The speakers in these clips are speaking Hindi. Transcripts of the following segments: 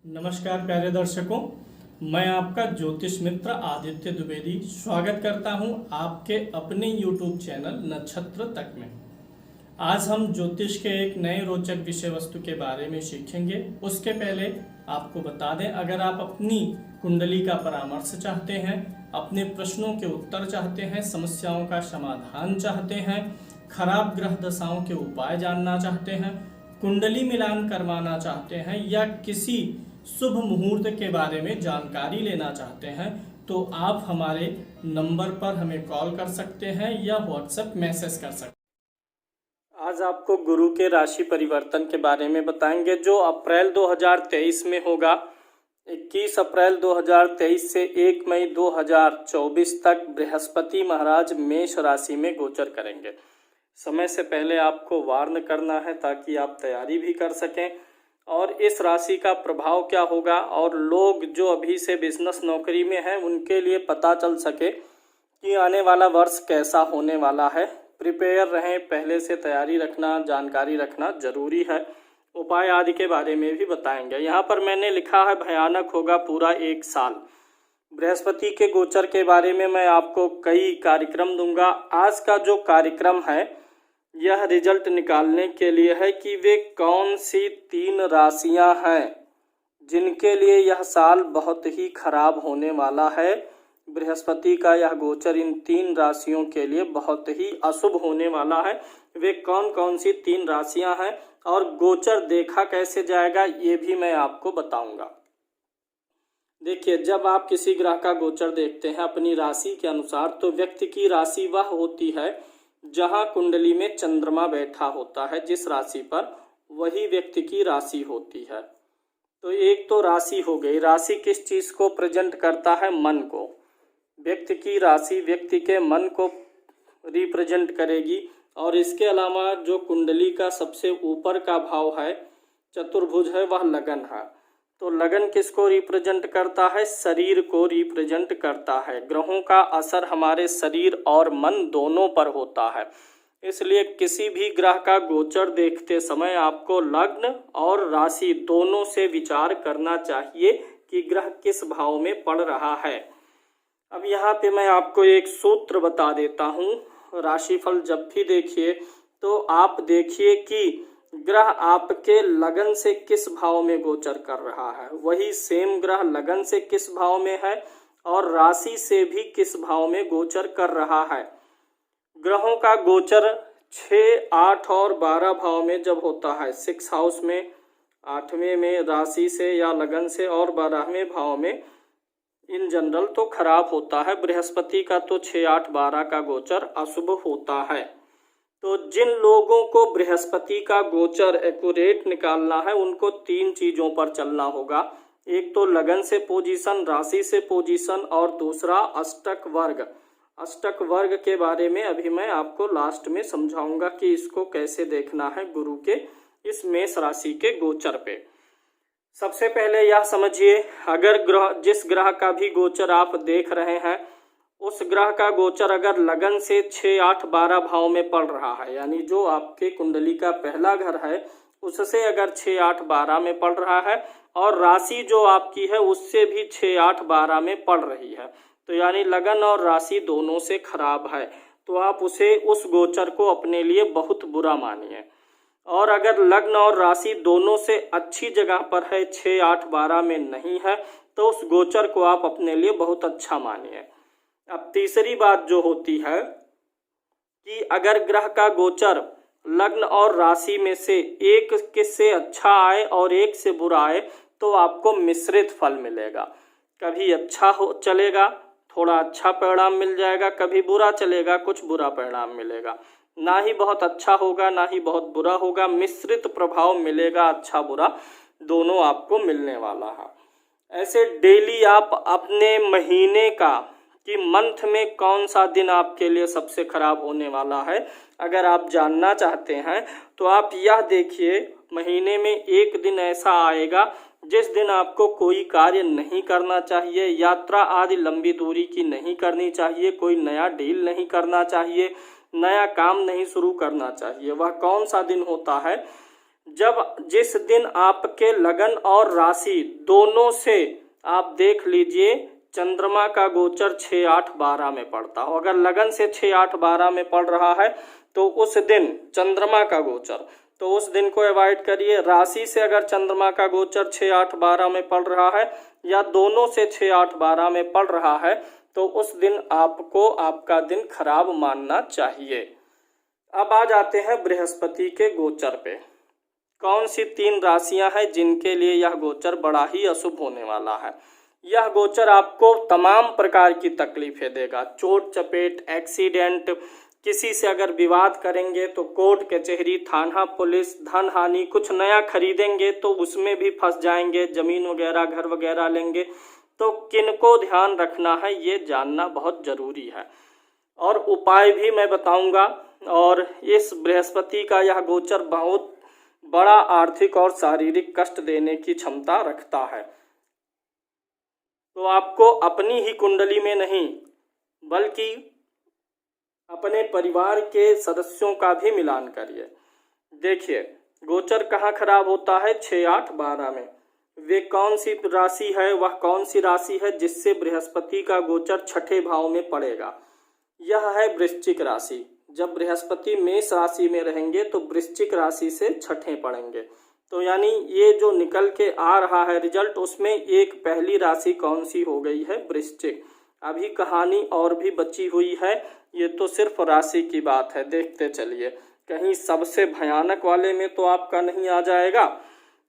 नमस्कार प्यारे दर्शकों, मैं आपका ज्योतिष मित्र आदित्य द्विवेदी स्वागत करता हूं आपके अपने YouTube चैनल नक्षत्र तक में। आज हम ज्योतिष के एक नए रोचक विषय वस्तु के बारे में सीखेंगे। उसके पहले आपको बता दें, अगर आप अपनी कुंडली का परामर्श चाहते हैं, अपने प्रश्नों के उत्तर चाहते हैं, समस्याओं का समाधान चाहते हैं, खराब ग्रह दशाओं के उपाय जानना चाहते हैं, कुंडली मिलान करवाना चाहते हैं या किसी शुभ मुहूर्त के बारे में जानकारी लेना चाहते हैं, तो आप हमारे नंबर पर हमें कॉल कर सकते हैं या व्हाट्सएप मैसेज कर सकते हैं। आज आपको गुरु के राशि परिवर्तन के बारे में बताएंगे, जो अप्रैल 2023 में होगा। 21 अप्रैल 2023 से 1 मई 2024 तक बृहस्पति महाराज मेष राशि में गोचर करेंगे। समय से पहले आपको वार्न करना है ताकि आप तैयारी भी कर सकें। और इस राशि का प्रभाव क्या होगा, और लोग जो अभी से बिजनेस नौकरी में हैं उनके लिए पता चल सके कि आने वाला वर्ष कैसा होने वाला है। प्रिपेयर रहें, पहले से तैयारी रखना, जानकारी रखना जरूरी है। उपाय आदि के बारे में भी बताएंगे। यहाँ पर मैंने लिखा है भयानक होगा पूरा 1 साल। बृहस्पति के गोचर के बारे में मैं आपको कई कार्यक्रम दूंगा। आज का जो कार्यक्रम है यह रिजल्ट निकालने के लिए है कि वे कौन सी 3 राशियां हैं जिनके लिए यह साल बहुत ही खराब होने वाला है। बृहस्पति का यह गोचर इन 3 राशियों के लिए बहुत ही अशुभ होने वाला है। वे कौन कौन सी 3 राशियां हैं और गोचर देखा कैसे जाएगा ये भी मैं आपको बताऊंगा। देखिए, जब आप किसी ग्रह का गोचर देखते हैं अपनी राशि के अनुसार, तो व्यक्ति की राशि वह होती है जहां कुंडली में चंद्रमा बैठा होता है। जिस राशि पर, वही व्यक्ति की राशि होती है। तो एक तो राशि हो गई। राशि किस चीज को प्रेजेंट करता है? मन को। व्यक्ति की राशि व्यक्ति के मन को रिप्रेजेंट करेगी। और इसके अलावा जो कुंडली का सबसे ऊपर का भाव है, चतुर्भुज है, वह लगन है। तो लगन किसको रिप्रेजेंट करता है? शरीर को रिप्रेजेंट करता है। ग्रहों का असर हमारे शरीर और मन दोनों पर होता है। इसलिए किसी भी ग्रह का गोचर देखते समय आपको लग्न और राशि दोनों से विचार करना चाहिए कि ग्रह किस भाव में पड़ रहा है। अब यहाँ पे मैं आपको एक सूत्र बता देता हूँ। राशिफल जब भी देखिए तो आप देखिए कि ग्रह आपके लगन से किस भाव में गोचर कर रहा है, वही सेम ग्रह लगन से किस भाव में है और राशि से भी किस भाव में गोचर कर रहा है। ग्रहों का गोचर 6, 8 और 12 भाव में जब होता है, 6 हाउस में, 8वें में राशि से या लगन से और 12वें भाव में इन जनरल तो खराब होता है। बृहस्पति का तो 6, 8, 12 का गोचर अशुभ होता है। तो जिन लोगों को बृहस्पति का गोचर एक्यूरेट निकालना है उनको 3 चीजों पर चलना होगा। एक तो लगन से पोजीशन, राशि से पोजीशन, और दूसरा अष्टक वर्ग। अष्टक वर्ग के बारे में अभी मैं आपको लास्ट में समझाऊंगा कि इसको कैसे देखना है गुरु के इस मेष राशि के गोचर पे। सबसे पहले यह समझिए, अगर जिस ग्रह का भी गोचर आप देख रहे हैं उस ग्रह का गोचर अगर लगन से 6, 8, 12 भाव में पड़ रहा है, यानी जो आपके कुंडली का पहला घर है उससे अगर 6, 8, 12 में पड़ रहा है और राशि जो आपकी है उससे भी 6, 8, 12 में पड़ रही है, तो यानी लगन और राशि दोनों से खराब है, तो आप उस गोचर को अपने लिए बहुत बुरा मानिए। और अगर लग्न और राशि दोनों से अच्छी जगह पर है, 6, 8, 12 में नहीं है, तो उस गोचर को आप अपने लिए बहुत अच्छा मानिए। अब तीसरी बात जो होती है कि अगर ग्रह का गोचर लग्न और राशि में से एक से अच्छा आए और एक से बुरा आए तो आपको मिश्रित फल मिलेगा। कभी अच्छा चलेगा, थोड़ा अच्छा परिणाम मिल जाएगा, कभी बुरा चलेगा, कुछ बुरा परिणाम मिलेगा। ना ही बहुत अच्छा होगा ना ही बहुत बुरा होगा, मिश्रित प्रभाव मिलेगा, अच्छा बुरा दोनों आपको मिलने वाला है। ऐसे डेली आप अपने महीने का कि मंथ में कौन सा दिन आपके लिए सबसे खराब होने वाला है अगर आप जानना चाहते हैं, तो आप यह देखिए, महीने में एक दिन ऐसा आएगा जिस दिन आपको कोई कार्य नहीं करना चाहिए, यात्रा आदि लंबी दूरी की नहीं करनी चाहिए, कोई नया डील नहीं करना चाहिए, नया काम नहीं शुरू करना चाहिए। वह कौन सा दिन होता है? जब जिस दिन आपके लगन और राशि दोनों से आप देख लीजिए चंद्रमा का गोचर 6, 8, 12 में पड़ता हो, अगर लगन से 6, 8, 12 में पड़ रहा है तो उस दिन चंद्रमा का गोचर, तो उस दिन को अवॉइड करिए। राशि से अगर चंद्रमा का गोचर 6, 8, 12 में पड़ रहा है या दोनों से 6, 8, 12 में पड़ रहा है तो उस दिन आपको आपका दिन खराब मानना चाहिए। अब आ जाते हैं बृहस्पति के गोचर पे। कौन सी 3 राशियां हैं जिनके लिए यह गोचर बड़ा ही अशुभ होने वाला है। यह गोचर आपको तमाम प्रकार की तकलीफें देगा, चोट चपेट, एक्सीडेंट, किसी से अगर विवाद करेंगे तो कोर्ट कचहरी, थाना पुलिस, धन हानि, कुछ नया खरीदेंगे तो उसमें भी फंस जाएंगे, जमीन वगैरह घर वगैरह लेंगे तो किनको ध्यान रखना है ये जानना बहुत जरूरी है। और उपाय भी मैं बताऊंगा। और इस बृहस्पति का यह गोचर बहुत बड़ा आर्थिक और शारीरिक कष्ट देने की क्षमता रखता है, तो आपको अपनी ही कुंडली में नहीं बल्कि अपने परिवार के सदस्यों का भी मिलान करिए। देखिए गोचर कहाँ खराब होता है, 6, 8, 12 में। वे कौन सी राशि है, वह कौन सी राशि है जिससे बृहस्पति का गोचर 6ठे भाव में पड़ेगा। यह है वृश्चिक राशि। जब बृहस्पति मेष राशि में रहेंगे तो वृश्चिक राशि से 6ठे पड़ेंगे, तो यानी ये जो निकल के आ रहा है रिजल्ट, उसमें एक पहली राशि कौन सी हो गई है, वृश्चिक। अभी कहानी और भी बची हुई है, ये तो सिर्फ राशि की बात है, देखते चलिए कहीं सबसे भयानक वाले में तो आपका नहीं आ जाएगा।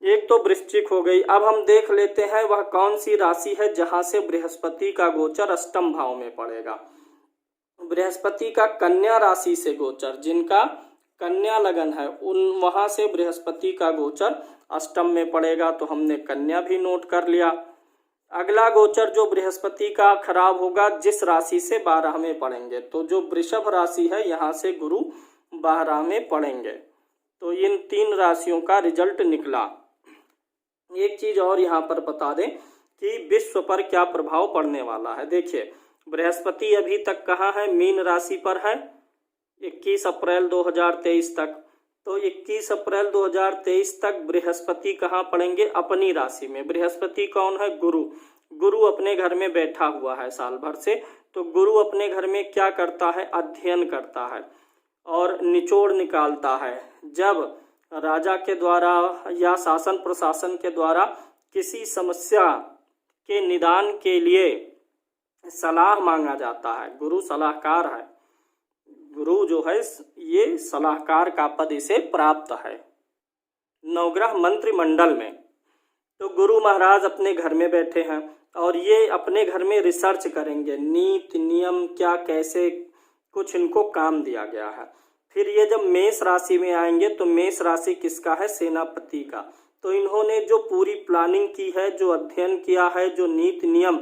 एक तो वृश्चिक हो गई। अब हम देख लेते हैं वह कौन सी राशि है जहां से बृहस्पति का गोचर अष्टम भाव में पड़ेगा। बृहस्पति का कन्या राशि से गोचर, जिनका कन्या लगन है उन वहां से बृहस्पति का गोचर अष्टम में पड़ेगा, तो हमने कन्या भी नोट कर लिया। अगला गोचर जो बृहस्पति का खराब होगा जिस राशि से 12 में पड़ेंगे, तो जो वृषभ राशि है यहाँ से गुरु 12 में पड़ेंगे, तो इन 3 राशियों का रिजल्ट निकला। एक चीज और यहाँ पर बता दें कि विश्व पर क्या प्रभाव पड़ने वाला है। देखिए बृहस्पति अभी तक कहाँ है, मीन राशि पर है 21 अप्रैल 2023 तक, तो 21 अप्रैल 2023 तक बृहस्पति कहाँ पड़ेंगे, अपनी राशि में। बृहस्पति कौन है, गुरु। गुरु अपने घर में बैठा हुआ है साल भर से, तो गुरु अपने घर में क्या करता है, अध्ययन करता है और निचोड़ निकालता है। जब राजा के द्वारा या शासन प्रशासन के द्वारा किसी समस्या के निदान के लिए सलाह मांगा जाता है, गुरु सलाहकार है। गुरु जो है ये सलाहकार का पद इसे प्राप्त है नवग्रह मंत्रिमंडल में। तो गुरु महाराज अपने घर में बैठे हैं और ये अपने घर में रिसर्च करेंगे, नीति नियम क्या कैसे कुछ इनको काम दिया गया है। फिर ये जब मेष राशि में आएंगे तो मेष राशि किसका है, सेनापति का। तो इन्होंने जो पूरी प्लानिंग की है, जो अध्ययन किया है, जो नीति नियम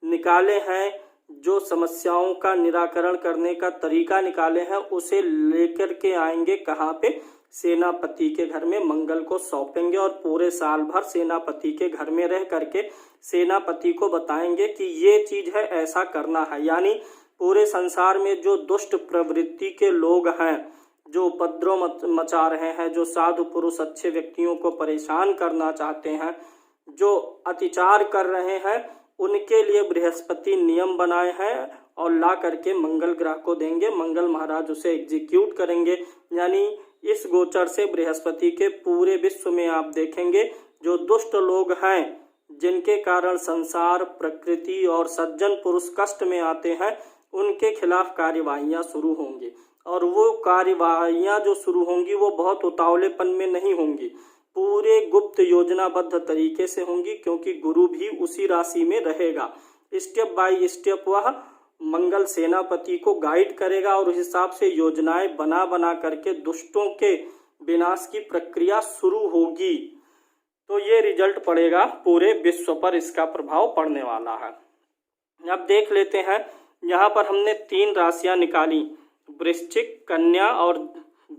निकाले हैं, जो समस्याओं का निराकरण करने का तरीका निकाले हैं, उसे लेकर के आएंगे कहाँ पे, सेनापति के घर में मंगल को सौंपेंगे और पूरे साल भर सेनापति के घर में रह करके सेनापति को बताएंगे कि ये चीज है, ऐसा करना है। यानी पूरे संसार में जो दुष्ट प्रवृत्ति के लोग हैं, जो उपद्रव मचा रहे हैं, जो साधु पुरुष अच्छे व्यक्तियों को परेशान करना चाहते हैं, जो अत्याचार कर रहे हैं, उनके लिए बृहस्पति नियम बनाए हैं और ला करके मंगल ग्रह को देंगे। मंगल महाराज उसे एग्जीक्यूट करेंगे। यानी इस गोचर से बृहस्पति के पूरे विश्व में आप देखेंगे जो दुष्ट लोग हैं, जिनके कारण संसार, प्रकृति और सज्जन पुरुष कष्ट में आते हैं, उनके खिलाफ कार्यवाहियां शुरू होंगी। और वो कार्यवाहियां जो शुरू होंगी वो बहुत उतावलेपन में नहीं होंगी, पूरे गुप्त योजनाबद्ध तरीके से होंगी, क्योंकि गुरु भी उसी राशि में रहेगा। स्टेप बाय स्टेप वह मंगल सेनापति को गाइड करेगा और उस हिसाब से योजनाएं बना बना करके दुष्टों के विनाश की प्रक्रिया शुरू होगी। तो ये रिजल्ट पड़ेगा पूरे विश्व पर, इसका प्रभाव पड़ने वाला है। अब देख लेते हैं, यहाँ पर हमने 3 राशियां निकाली, वृश्चिक, कन्या और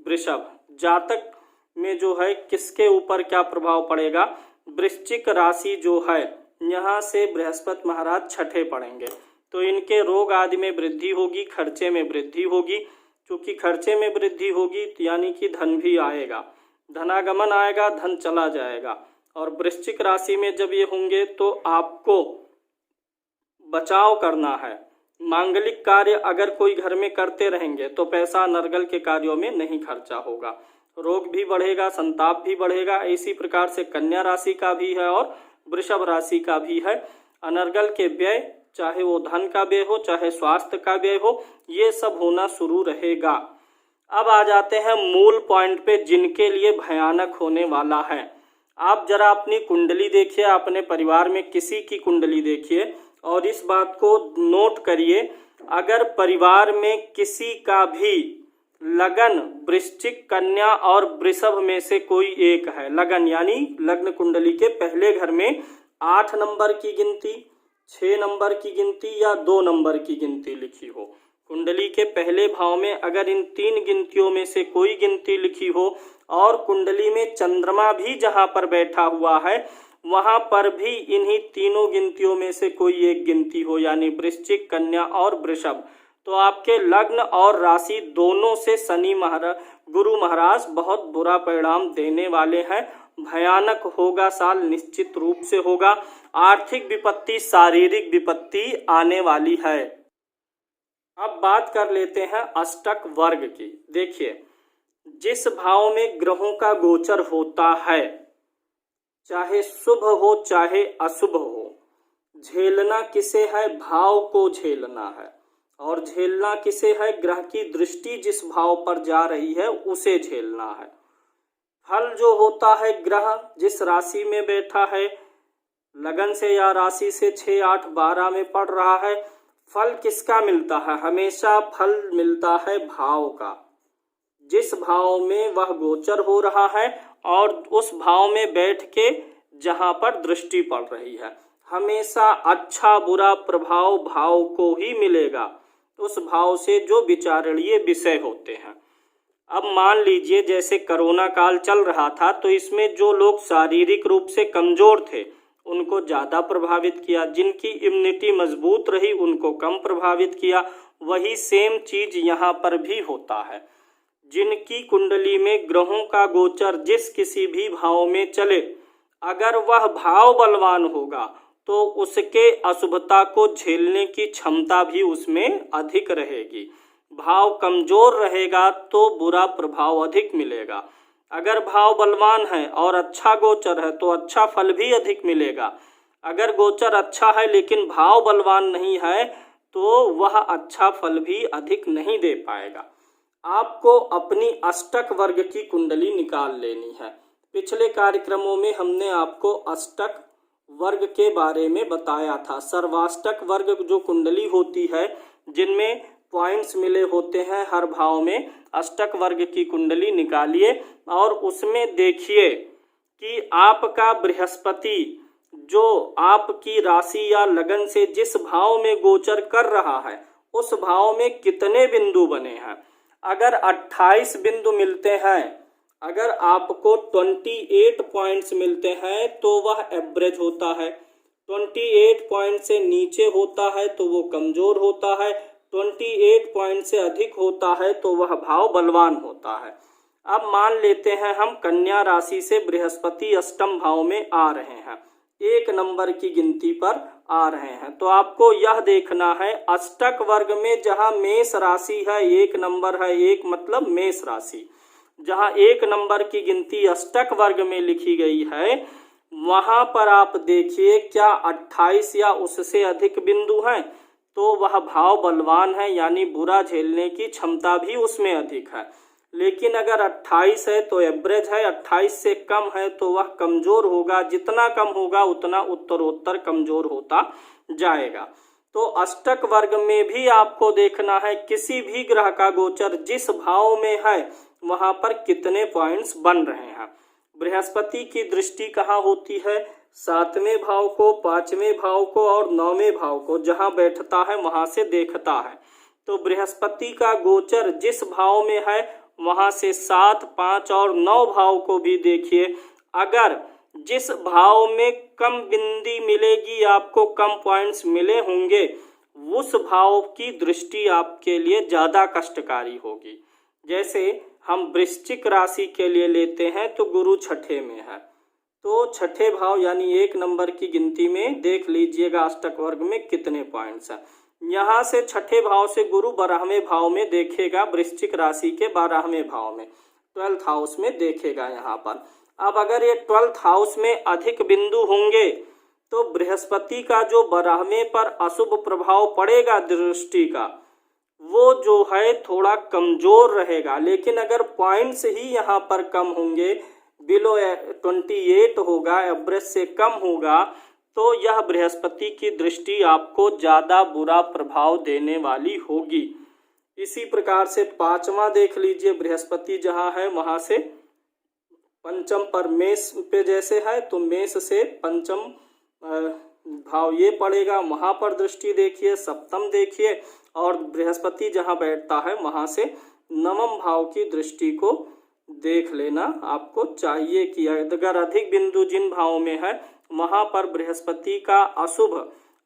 वृषभ। जातक में जो है किसके ऊपर क्या प्रभाव पड़ेगा, वृश्चिक राशि जो है यहाँ से बृहस्पति महाराज 6ठे पड़ेंगे, तो इनके रोग आदि में वृद्धि होगी, खर्चे में वृद्धि होगी। क्योंकि खर्चे में वृद्धि होगी यानी कि धन भी आएगा। धनागमन आएगा, धन चला जाएगा। और वृश्चिक राशि में जब ये होंगे तो आपको बचाव करना है। मांगलिक कार्य अगर कोई घर में करते रहेंगे तो पैसा अनर्गल के कार्यों में नहीं खर्चा होगा, रोग भी बढ़ेगा, संताप भी बढ़ेगा। इसी प्रकार से कन्या राशि का भी है और वृषभ राशि का भी है। अनर्गल के व्यय, चाहे वो धन का व्यय हो, चाहे स्वास्थ्य का व्यय हो, ये सब होना शुरू रहेगा। अब आ जाते हैं मूल पॉइंट पे, जिनके लिए भयानक होने वाला है। आप जरा अपनी कुंडली देखिए, अपने परिवार में किसी की कुंडली देखिए और इस बात को नोट करिए, अगर परिवार में किसी का भी लगन वृश्चिक, कन्या और वृषभ में से कोई एक है, लगन यानी लग्न कुंडली के पहले घर में 8 नंबर की गिनती, 6 नंबर की गिनती या 2 नंबर की गिनती लिखी हो, कुंडली के पहले भाव में अगर इन 3 गिनतियों में से कोई गिनती लिखी हो और कुंडली में चंद्रमा भी जहां पर बैठा हुआ है वहां पर भी इन्हीं तीनों गिनतियों में से कोई एक गिनती हो, यानी वृश्चिक, कन्या और वृषभ, तो आपके लग्न और राशि दोनों से शनि महाराज, गुरु महाराज बहुत बुरा परिणाम देने वाले हैं। भयानक होगा साल, निश्चित रूप से होगा। आर्थिक विपत्ति, शारीरिक विपत्ति आने वाली है। अब बात कर लेते हैं अष्टक वर्ग की। देखिए, जिस भाव में ग्रहों का गोचर होता है, चाहे शुभ हो चाहे अशुभ हो, झेलना किसे है? भाव को झेलना है। और झेलना किसे है? ग्रह की दृष्टि जिस भाव पर जा रही है उसे झेलना है। फल जो होता है, ग्रह जिस राशि में बैठा है, लगन से या राशि से 6, 8, 12 में पड़ रहा है, फल किसका मिलता है? हमेशा फल मिलता है भाव का, जिस भाव में वह गोचर हो रहा है और उस भाव में बैठ के जहां पर दृष्टि पड़ रही है। हमेशा अच्छा बुरा प्रभाव भाव को ही मिलेगा, उस भाव से जो विचारणीय विषय होते हैं। अब मान लीजिए जैसे कोरोना काल चल रहा था, तो इसमें जो लोग शारीरिक रूप से कमजोर थे उनको ज़्यादा प्रभावित किया, जिनकी इम्यूनिटी मजबूत रही उनको कम प्रभावित किया। वही सेम चीज यहाँ पर भी होता है। जिनकी कुंडली में ग्रहों का गोचर जिस किसी भी भाव में चले, अगर वह भाव बलवान होगा तो उसके अशुभता को झेलने की क्षमता भी उसमें अधिक रहेगी। भाव कमजोर रहेगा तो बुरा प्रभाव अधिक मिलेगा। अगर भाव बलवान है और अच्छा गोचर है तो अच्छा फल भी अधिक मिलेगा। अगर गोचर अच्छा है लेकिन भाव बलवान नहीं है तो वह अच्छा फल भी अधिक नहीं दे पाएगा। आपको अपनी अष्टक वर्ग की कुंडली निकाल लेनी है। पिछले कार्यक्रमों में हमने आपको अष्टक वर्ग के बारे में बताया था। सर्वाष्टक वर्ग जो कुंडली होती है, जिनमें पॉइंट्स मिले होते हैं हर भाव में, अष्टक वर्ग की कुंडली निकालिए और उसमें देखिए कि आपका बृहस्पति जो आपकी राशि या लगन से जिस भाव में गोचर कर रहा है उस भाव में कितने बिंदु बने हैं। अगर 28 बिंदु मिलते हैं, अगर आपको 28 पॉइंट्स मिलते हैं तो वह एवरेज होता है। 28 पॉइंट से नीचे होता है तो वो कमजोर होता है। 28 पॉइंट से अधिक होता है तो वह भाव बलवान होता है। अब मान लेते हैं हम कन्या राशि से बृहस्पति अष्टम भाव में आ रहे हैं, 1 नंबर की गिनती पर आ रहे हैं, तो आपको यह देखना है अष्टक वर्ग में जहां मेष राशि है 1 नंबर है, 1 मतलब मेष राशि, जहां 1 नंबर की गिनती अष्टक वर्ग में लिखी गई है, वहां पर आप देखिए क्या 28 या उससे अधिक बिंदु हैं तो वह भाव बलवान है, यानी बुरा झेलने की क्षमता भी उसमें अधिक है। लेकिन अगर 28 है तो एवरेज है, 28 से कम है तो वह कमजोर होगा। जितना कम होगा उतना उत्तरोत्तर कमजोर होता जाएगा। तो अष्टक वर्ग में भी आपको देखना है किसी भी ग्रह का गोचर जिस भाव में है वहां पर कितने पॉइंट्स बन रहे हैं। बृहस्पति की दृष्टि कहाँ होती है? 7वें भाव को, 5वें भाव को और 9वें भाव को, जहां बैठता है वहां से देखता है। तो बृहस्पति का गोचर जिस भाव में है वहां से 7, 5 और 9 भाव को भी देखिए। अगर जिस भाव में कम बिंदी मिलेगी, आपको कम पॉइंट्स मिले होंगे, उस भाव की दृष्टि आपके लिए ज्यादा कष्टकारी होगी। जैसे हम वृश्चिक राशि के लिए लेते हैं तो गुरु छठे में है, तो छठे भाव यानी 1 नंबर की गिनती में देख लीजिएगा अष्टक वर्ग में कितने पॉइंट्स हैं। यहाँ से छठे भाव से गुरु 12वें भाव में देखेगा, वृश्चिक राशि के 12वें भाव में 12th हाउस में देखेगा यहाँ पर। अब अगर ये 12th हाउस में अधिक बिंदु होंगे तो बृहस्पति का जो 12वें पर अशुभ प्रभाव पड़ेगा दृष्टि का, वो जो है थोड़ा कमजोर रहेगा। लेकिन अगर पॉइंट्स ही यहाँ पर कम होंगे, बिलो 28 होगा, एवरेज से कम होगा, तो यह बृहस्पति की दृष्टि आपको ज़्यादा बुरा प्रभाव देने वाली होगी। इसी प्रकार से 5वां देख लीजिए, बृहस्पति जहाँ है वहाँ से पंचम पर मेष पे जैसे है, तो मेष से पंचम भाव ये पड़ेगा, वहाँ पर दृष्टि देखिए, सप्तम देखिए, और बृहस्पति जहाँ बैठता है वहाँ से 9वें भाव की दृष्टि को देख लेना आपको चाहिए कि अगर अधिक बिंदु जिन भावों में है वहाँ पर बृहस्पति का अशुभ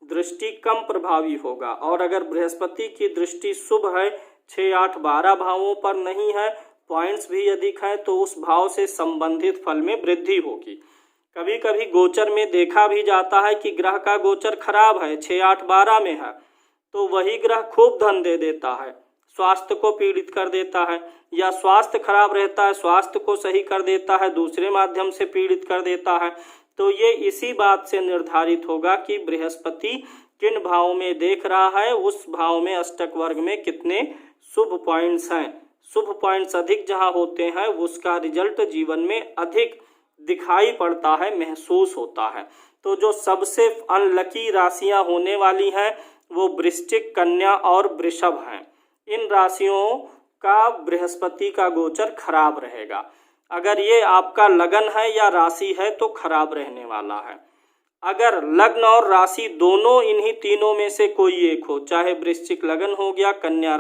दृष्टि कम प्रभावी होगा, और अगर बृहस्पति की दृष्टि शुभ है 6, 8, 12 भावों पर नहीं है, पॉइंट्स भी अधिक है, तो उस भाव से संबंधित फल में वृद्धि होगी। कभी कभी गोचर में देखा भी जाता है कि ग्रह का गोचर खराब है, 6, 8, 12 में है, तो वही ग्रह खूब धन दे देता है, स्वास्थ्य को पीड़ित कर देता है, या स्वास्थ्य खराब रहता है, स्वास्थ्य को सही कर देता है, दूसरे माध्यम से पीड़ित कर देता है। तो ये इसी बात से निर्धारित होगा कि बृहस्पति किन भावों में देख रहा है, उस भाव में अष्टक वर्ग में कितने शुभ पॉइंट्स हैं। शुभ पॉइंट्स अधिक जहाँ होते हैं उसका रिजल्ट जीवन में अधिक दिखाई पड़ता है, महसूस होता है। तो जो सबसे अनलकी राशियां होने वाली हैं वो वृश्चिक, कन्या और वृषभ हैं। इन राशियों का बृहस्पति का गोचर खराब रहेगा। अगर ये आपका लगन है या राशि है तो खराब रहने वाला है। अगर लग्न और राशि दोनों इन्हीं तीनों में से कोई एक हो, चाहे वृश्चिक लगन हो गया, कन्या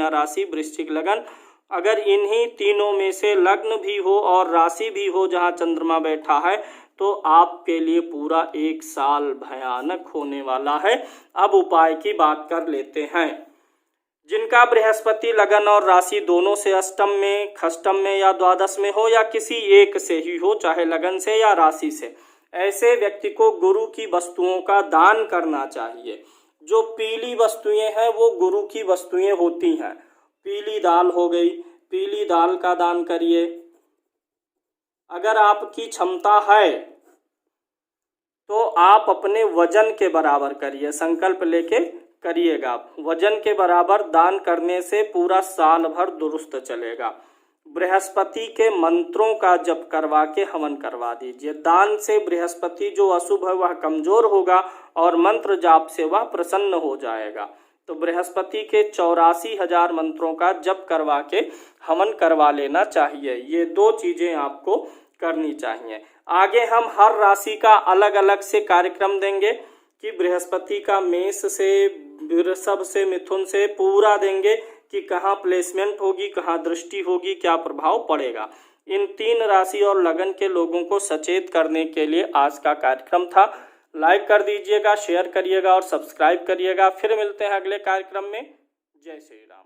राशि वृश्चिक लगन, अगर इन्हीं तीनों में से लग्न भी हो और राशि भी हो जहाँ चंद्रमा बैठा है, तो आपके लिए पूरा 1 साल भयानक होने वाला है। अब उपाय की बात कर लेते हैं। जिनका बृहस्पति लगन और राशि दोनों से अष्टम में, खष्टम में या द्वादश में हो, या किसी एक से ही हो, चाहे लगन से या राशि से, ऐसे व्यक्ति को गुरु की वस्तुओं का दान करना चाहिए। जो पीली वस्तुएं हैं वो गुरु की वस्तुएं होती हैं। पीली दाल हो गई, पीली दाल का दान करिए। अगर आपकी क्षमता है तो आप अपने वजन के बराबर करिए, संकल्प लेके करिएगा। वजन के बराबर दान करने से पूरा साल भर दुरुस्त चलेगा। बृहस्पति के मंत्रों का जप करवा के हवन करवा दीजिए। दान से बृहस्पति जो अशुभ है वह कमजोर होगा और मंत्र जाप से वह प्रसन्न हो जाएगा। तो बृहस्पति के 84,000 मंत्रों का जप करवा के हवन करवा लेना चाहिए। ये 2 चीजें आपको करनी चाहिए। आगे हम हर राशि का अलग अलग से कार्यक्रम देंगे कि बृहस्पति का मेष से, वृषभ से, मिथुन से पूरा देंगे कि कहाँ प्लेसमेंट होगी, कहाँ दृष्टि होगी, क्या प्रभाव पड़ेगा। इन 3 राशि और लगन के लोगों को सचेत करने के लिए आज का कार्यक्रम था। लाइक कर दीजिएगा, शेयर करिएगा और सब्सक्राइब करिएगा। फिर मिलते हैं अगले कार्यक्रम में। जय श्री राम।